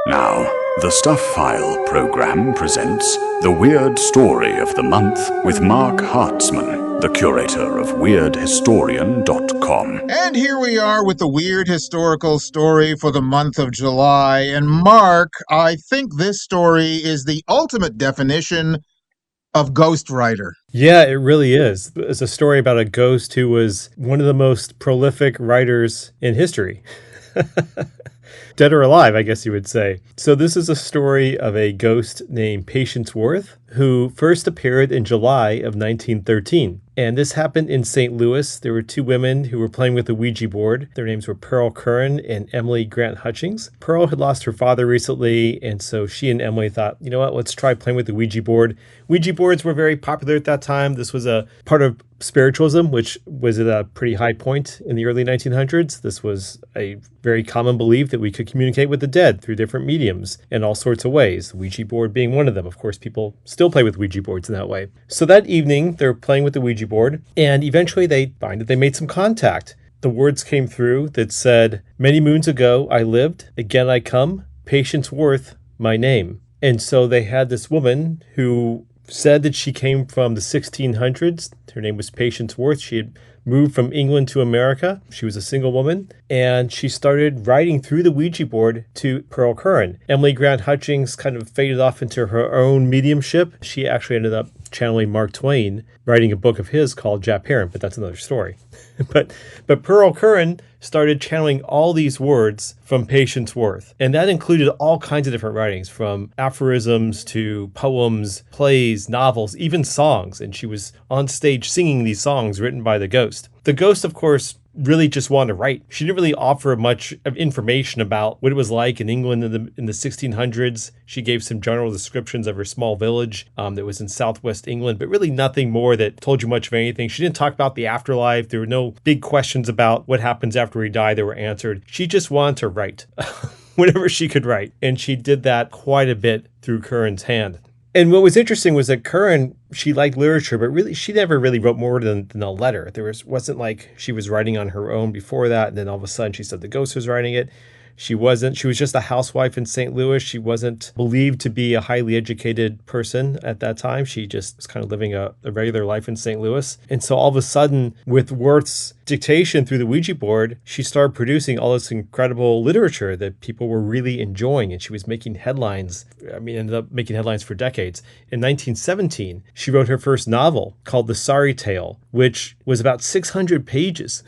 Now, the Stuff File program presents The Weird Story of the Month with Marc Hartzman, the curator of WeirdHistorian.com. And here we are with the Weird Historical Story for the month of July. And Mark, I think this story is the ultimate definition of ghostwriter. Yeah, it really is. It's a story about a ghost who was one of the most prolific writers in history. Dead or alive, I guess you would say. So this is a story of a ghost named Patience Worth, who first appeared in July of 1913. And this happened in St. Louis. There were two women who were playing with the Ouija board. Their names were Pearl Curran and Emily Grant Hutchings. Pearl had lost her father recently, and so she and Emily thought, you know what, let's try playing with the Ouija board. Ouija boards were very popular at that time. This was a part of spiritualism, which was at a pretty high point in the early 1900s. This was a very common belief that we could communicate with the dead through different mediums in all sorts of ways, the Ouija board being one of them. Of course, people still play with Ouija boards in that way. So that evening, they're playing with the Ouija board, and eventually they find that they made some contact. The words came through that said, "Many moons ago I lived, again I come, Patience Worth, my name." And so they had this woman who said that she came from the 1600s. Her name was Patience Worth. She had moved from England to America. She was a single woman, and she started writing through the Ouija board to Pearl Curran. Emily Grant Hutchings kind of faded off into her own mediumship. She actually ended up channeling Mark Twain, writing a book of his called Jack Parent, but that's another story. But Pearl Curran started channeling all these words from Patience Worth. And that included all kinds of different writings, from aphorisms to poems, plays, novels, even songs. And she was on stage singing these songs written by the ghost. The ghost, of course, really just wanted to write. She didn't really offer much of information about what it was like in England in the 1600s. She gave some general descriptions of her small village that was in southwest England, but really nothing more that told you much of anything. She didn't talk about the afterlife. There were no big questions about what happens after we die that were answered. She just wanted to write whatever she could write. And she did that quite a bit through Curran's hand. And what was interesting was that Curran, she liked literature, but really she never really wrote more than a letter. Wasn't like she was writing on her own before that, and then all of a sudden she said the ghost was writing it. She was just a housewife in St. Louis. She wasn't believed to be a highly educated person at that time. She just was kind of living a regular life in St. Louis. And so all of a sudden, with Worth's dictation through the Ouija board, she started producing all this incredible literature that people were really enjoying, and she was making headlines. Ended up making headlines for decades. In 1917, she wrote her first novel called The Sorry Tale, which was about 600 pages.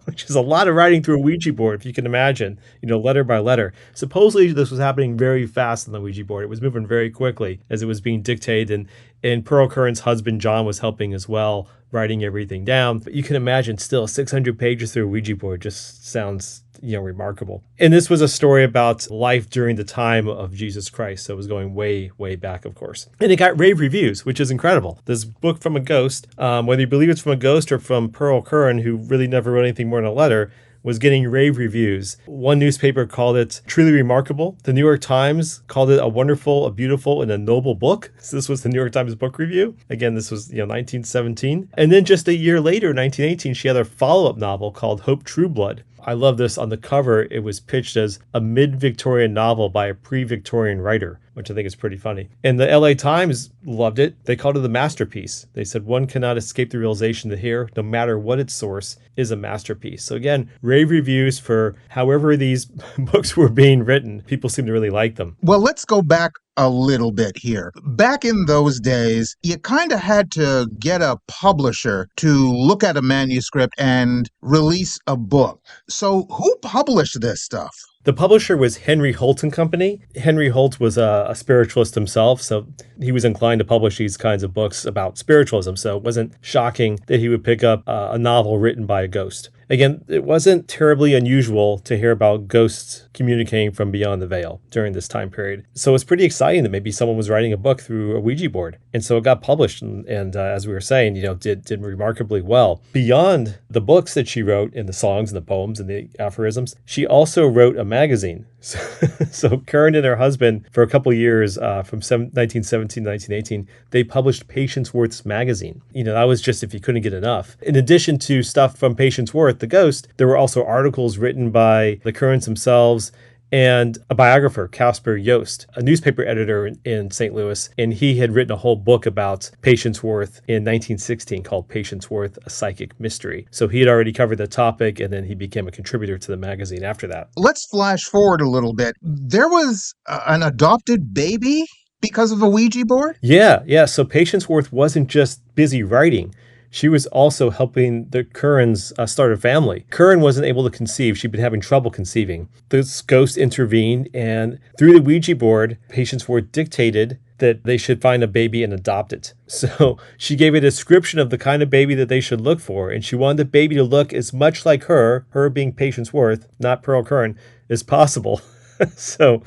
Which is a lot of writing through a Ouija board, if you can imagine, letter by letter. Supposedly, this was happening very fast on the Ouija board. It was moving very quickly as it was being dictated, and Pearl Curran's husband, John, was helping as well, writing everything down. But you can imagine still 600 pages through a Ouija board just sounds remarkable. And this was a story about life during the time of Jesus Christ. So it was going way, way back, of course. And it got rave reviews, which is incredible. This book from a ghost, whether you believe it's from a ghost or from Pearl Curran, who really never wrote anything more than a letter, was getting rave reviews. One newspaper called it truly remarkable. The New York Times called it a wonderful, a beautiful, and a noble book. So this was the New York Times book review. Again, this was 1917. And then just a year later, 1918, she had a follow-up novel called Hope Trueblood. I love this. On the cover, it was pitched as a mid-Victorian novel by a pre-Victorian writer, which I think is pretty funny. And the LA Times loved it. They called it a masterpiece. They said one cannot escape the realization that here, no matter what its source, is a masterpiece. So again, rave reviews for however these books were being written. People seem to really like them. Well, let's go back a little bit here. Back in those days, you kind of had to get a publisher to look at a manuscript and release a book. So who published this stuff? The publisher was Henry Holt and Company. Henry Holt was a spiritualist himself, so he was inclined to publish these kinds of books about spiritualism. So it wasn't shocking that he would pick up a novel written by a ghost. Again, it wasn't terribly unusual to hear about ghosts communicating from beyond the veil during this time period. So it's pretty exciting that maybe someone was writing a book through a Ouija board. And so it got published and as we were saying, did remarkably well. Beyond the books that she wrote and the songs and the poems and the aphorisms, she also wrote a magazine. So Curran and her husband, for a couple of years, from 1917 to 1918, they published Patience Worth's magazine. That was just if you couldn't get enough. In addition to stuff from Patience Worth, the ghost, there were also articles written by the Currans themselves and a biographer, Casper Yost, a newspaper editor in St. Louis, and he had written a whole book about Patience Worth in 1916 called Patience Worth, A Psychic Mystery. So he had already covered the topic, and then he became a contributor to the magazine after that. Let's flash forward a little bit. There was an adopted baby because of a Ouija board? Yeah. So Patience Worth wasn't just busy writing. She was also helping the Currans start a family. Curran wasn't able to conceive. She'd been having trouble conceiving. This ghost intervened, and through the Ouija board, Patience Worth dictated that they should find a baby and adopt it. So she gave a description of the kind of baby that they should look for, and she wanted the baby to look as much like her being Patience Worth, not Pearl Curran, as possible. So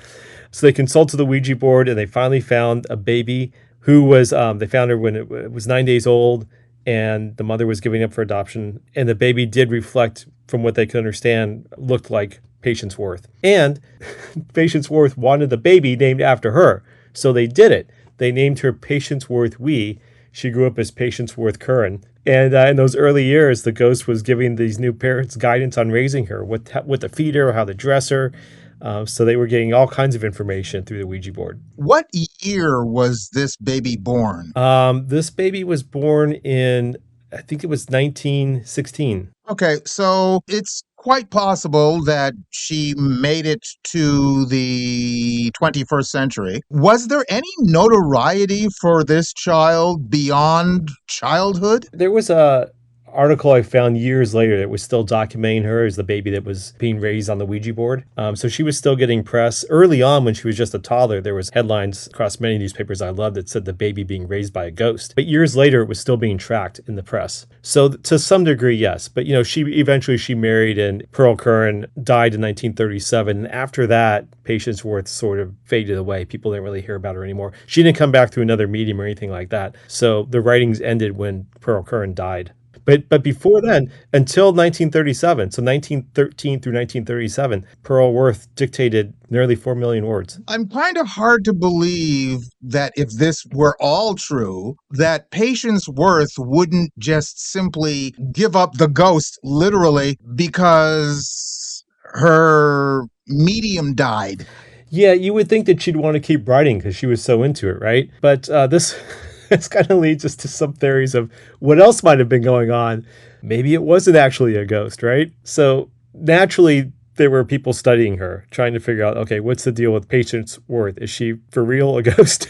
they consulted the Ouija board, and they finally found a baby who was, they found her when it was 9 days old, and the mother was giving up for adoption, and the baby did reflect, from what they could understand, looked like Patience Worth. And Patience Worth wanted the baby named after her, so they did it. They named her Patience Worth Wee. She grew up as Patience Worth Curran. And in those early years, the ghost was giving these new parents guidance on raising her, what to feed her, how to dress her. So they were getting all kinds of information through the Ouija board. What year was this baby born? This baby was born in, I think it was 1916. Okay, so it's quite possible that she made it to the 21st century. Was there any notoriety for this child beyond childhood? There was a article I found years later that was still documenting her as the baby that was being raised on the Ouija board. So she was still getting press. Early on, when she was just a toddler, there was headlines across many newspapers I loved that said the baby being raised by a ghost. But years later, it was still being tracked in the press. So to some degree, yes. But, she eventually married, and Pearl Curran died in 1937. And after that, Patience Worth sort of faded away. People didn't really hear about her anymore. She didn't come back through another medium or anything like that. So the writings ended when Pearl Curran died. But before then, until 1937, so 1913 through 1937, Pearl Worth dictated nearly 4 million words. I'm kind of hard to believe that if this were all true, that Patience Worth wouldn't just simply give up the ghost, literally, because her medium died. Yeah, you would think that she'd want to keep writing because she was so into it, right? But this kind of leads us to some theories of what else might have been going on. Maybe it wasn't actually a ghost, right? So naturally, there were people studying her, trying to figure out, okay, what's the deal with Patience Worth? Is she for real a ghost?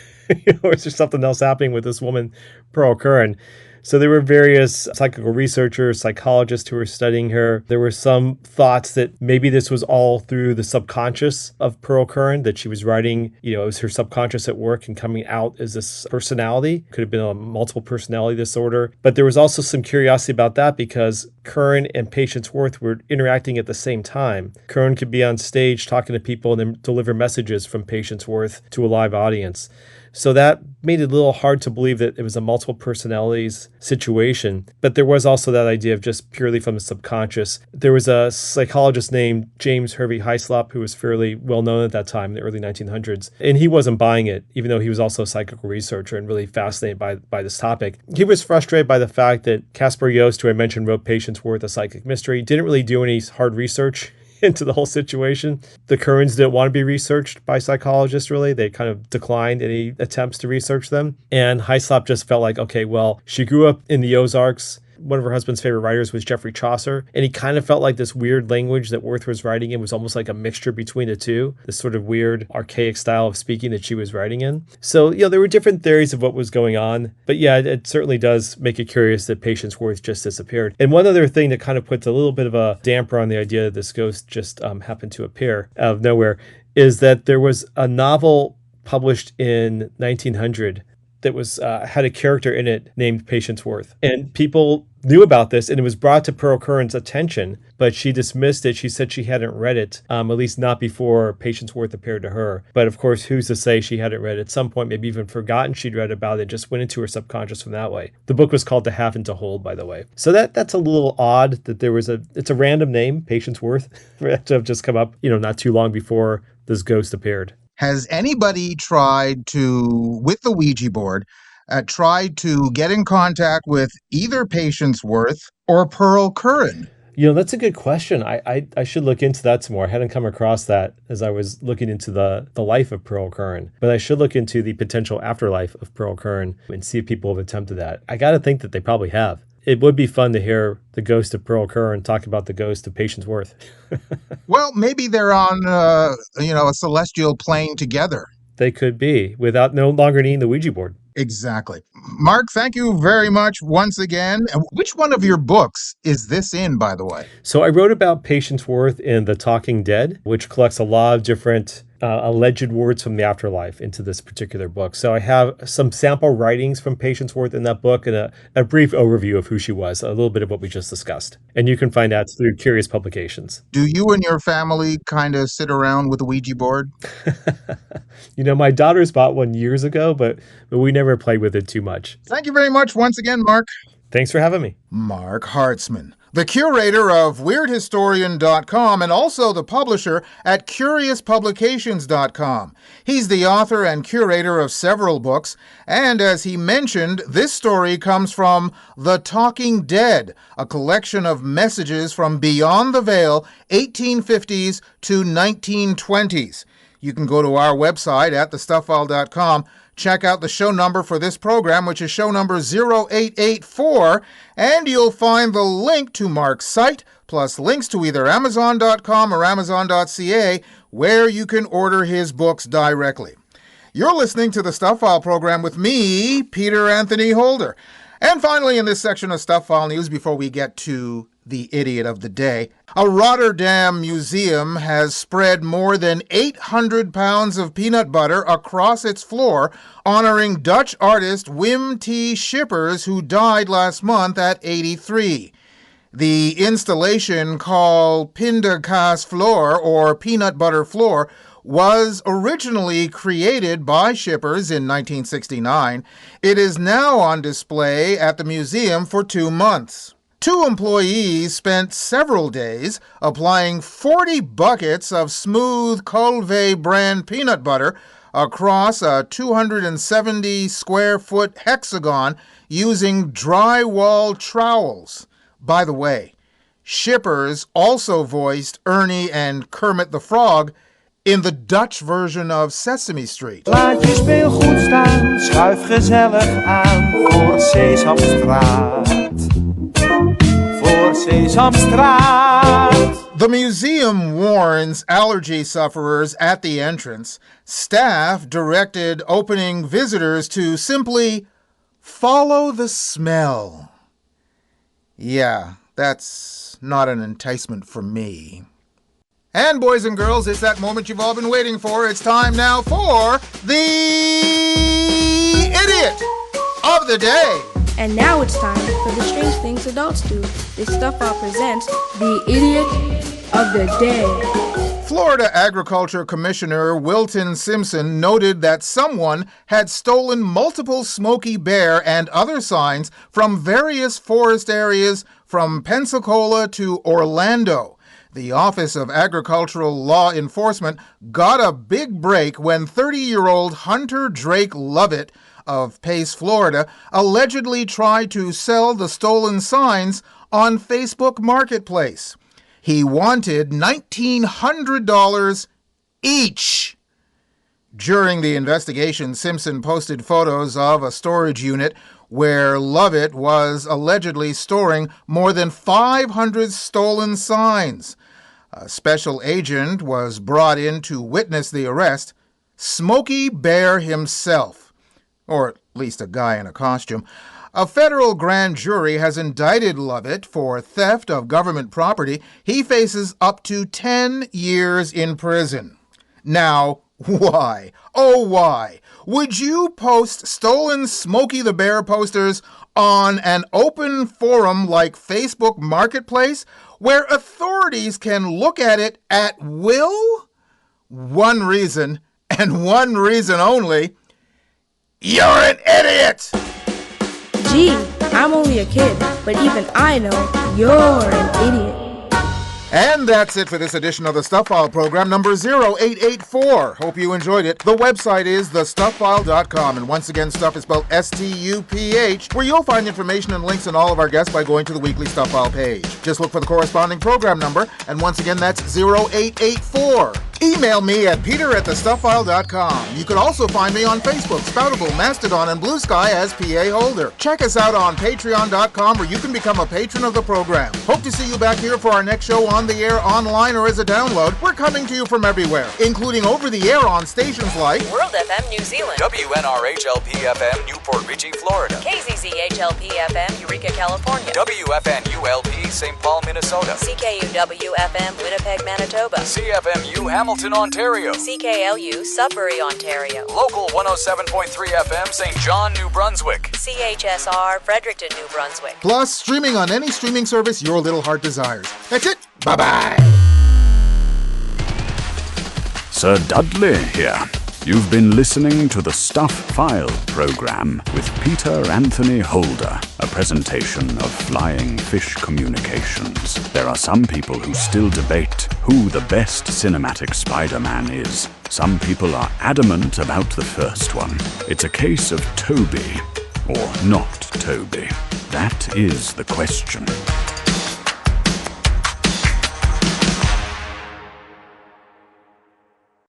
Or is there something else happening with this woman, Pearl Curran? So there were various psychical researchers, psychologists who were studying her. There were some thoughts that maybe this was all through the subconscious of Pearl Curran, that she was writing, it was her subconscious at work and coming out as this personality. Could have been a multiple personality disorder. But there was also some curiosity about that because Curran and Patience Worth were interacting at the same time. Curran could be on stage talking to people and then deliver messages from Patience Worth to a live audience. So that made it a little hard to believe that it was a multiple personalities situation. But there was also that idea of just purely from the subconscious. There was a psychologist named James Hervey Hyslop who was fairly well known at that time in the early 1900s. And he wasn't buying it, even though he was also a psychical researcher and really fascinated by this topic. He was frustrated by the fact that Caspar Yost, who I mentioned, wrote Patience Worth, A Psychic Mystery, didn't really do any hard research into the whole situation. The Currans didn't want to be researched by psychologists, really. They kind of declined any attempts to research them. And Hyslop just felt like, okay, well, she grew up in the Ozarks. One of her husband's favorite writers was Geoffrey Chaucer, and he kind of felt like this weird language that Worth was writing in was almost like a mixture between the two, this sort of weird, archaic style of speaking that she was writing in. So, there were different theories of what was going on, but yeah, it certainly does make it curious that Patience Worth just disappeared. And one other thing that kind of puts a little bit of a damper on the idea that this ghost just happened to appear out of nowhere is that there was a novel published in 1900 that was had a character in it named Patience Worth. And people knew about this, and it was brought to Pearl Curran's attention, but she dismissed it. She said she hadn't read it, at least not before Patience Worth appeared to her. But of course, who's to say she hadn't read it at some point, maybe even forgotten she'd read about it, just went into her subconscious from that way. The book was called To Have and to Hold, by the way. So that's a little odd that it's a random name, Patience Worth, to have just come up, not too long before this ghost appeared. Has anybody tried to, with the Ouija board, tried to get in contact with either Patience Worth or Pearl Curran? That's a good question. I should look into that some more. I hadn't come across that as I was looking into the life of Pearl Curran. But I should look into the potential afterlife of Pearl Curran and see if people have attempted that. I got to think that they probably have. It would be fun to hear the ghost of Pearl Curran talk about the ghost of Patience Worth. Well, maybe they're on, a celestial plane together. They could be, without no longer needing the Ouija board. Exactly. Mark, thank you very much once again. Which one of your books is this in, by the way? So I wrote about Patience Worth in The Talking Dead, which collects a lot of different alleged words from the afterlife into this particular book. So I have some sample writings from Patience Worth in that book and a brief overview of who she was, a little bit of what we just discussed. And you can find that through Curious Publications. Do you and your family kind of sit around with a Ouija board? My daughters bought one years ago, but we never played with it too much. Thank you very much once again, Mark. Thanks for having me. Marc Hartzman, the curator of WeirdHistorian.com and also the publisher at CuriousPublications.com. He's the author and curator of several books, and as he mentioned, this story comes from The Talking Dead, a collection of messages from beyond the veil, 1850s to 1920s. You can go to our website at thestuffile.com, check out the show number for this program, which is show number 0884, and you'll find the link to Mark's site, plus links to either Amazon.com or Amazon.ca, where you can order his books directly. You're listening to the Stuff File program with me, Peter Anthony Holder. And finally, in this section of Stuff File News, before we get to the idiot of the day, a Rotterdam museum has spread more than 800 pounds of peanut butter across its floor, honoring Dutch artist Wim T. Schippers, who died last month at 83. The installation, called Pindakaas Floor, or Peanut Butter Floor, was originally created by Schippers in 1969. It is now on display at the museum for 2 months. 2 employees spent several days applying 40 buckets of smooth Colvé brand peanut butter across a 270 square foot hexagon using drywall trowels. By the way, shippers also voiced Ernie and Kermit the Frog in the Dutch version of Sesame Street. Laat je speelgoed staan, schuif gezellig aan voor Sesamstraat. Voor Sesamstraat. The museum warns allergy sufferers at the entrance. Staff directed opening visitors to simply follow the smell. Yeah, that's not an enticement for me. And boys and girls, it's that moment you've all been waiting for. It's time now for the Idiot of the Day. And now it's time for the strange things adults do. This Stuff File presents the Idiot of the Day. Florida Agriculture Commissioner Wilton Simpson noted that someone had stolen multiple Smokey Bear and other signs from various forest areas from Pensacola to Orlando. The Office of Agricultural Law Enforcement got a big break when 30-year-old Hunter Drake Lovett of Pace, Florida, allegedly tried to sell the stolen signs on Facebook Marketplace. He wanted $1,900 each. During the investigation, Simpson posted photos of a storage unit where Lovett was allegedly storing more than 500 stolen signs. A special agent was brought in to witness the arrest. Smokey Bear himself, or at least a guy in a costume. A federal grand jury has indicted Lovett for theft of government property. He faces up to 10 years in prison. Now, why? Oh, why? Would you post stolen Smokey the Bear posters on an open forum like Facebook Marketplace where authorities can look at it at will? One reason, and one reason only: you're an idiot! Gee, I'm only a kid, but even I know you're an idiot. And that's it for this edition of the Stuff File program, number 0884. Hope you enjoyed it. The website is thestufffile.com. And once again, Stuff is spelled S-T-U-P-H, where you'll find information and links on all of our guests by going to the weekly Stuff File page. Just look for the corresponding program number. And once again, that's 0884. Email me at peter@thestufffile.com. You can also find me on Facebook, Spoutable, Mastodon, and Blue Sky as PA Holder. Check us out on patreon.com, where you can become a patron of the program. Hope to see you back here for our next show on the air, online, or as a download. We're coming to you from everywhere, including over the air on stations like World FM New Zealand, WNRHLP FM Newport Richey, Florida, KZZHLP FM Eureka, California, WFNULP St. Paul, Minnesota, CKUW FM Winnipeg, Manitoba, CFMU Hamilton, Ontario, CKLU Sudbury, Ontario, Local 107.3 FM St. John, New Brunswick, CHSR Fredericton, New Brunswick. Plus, streaming on any streaming service your little heart desires. That's it. Bye-bye. Sir Dudley here. You've been listening to the Stuff File program with Peter Anthony Holder, a presentation of Flying Fish Communications. There are some people who still debate who the best cinematic Spider-Man is. Some people are adamant about the first one. It's a case of Toby or not Toby. That is the question.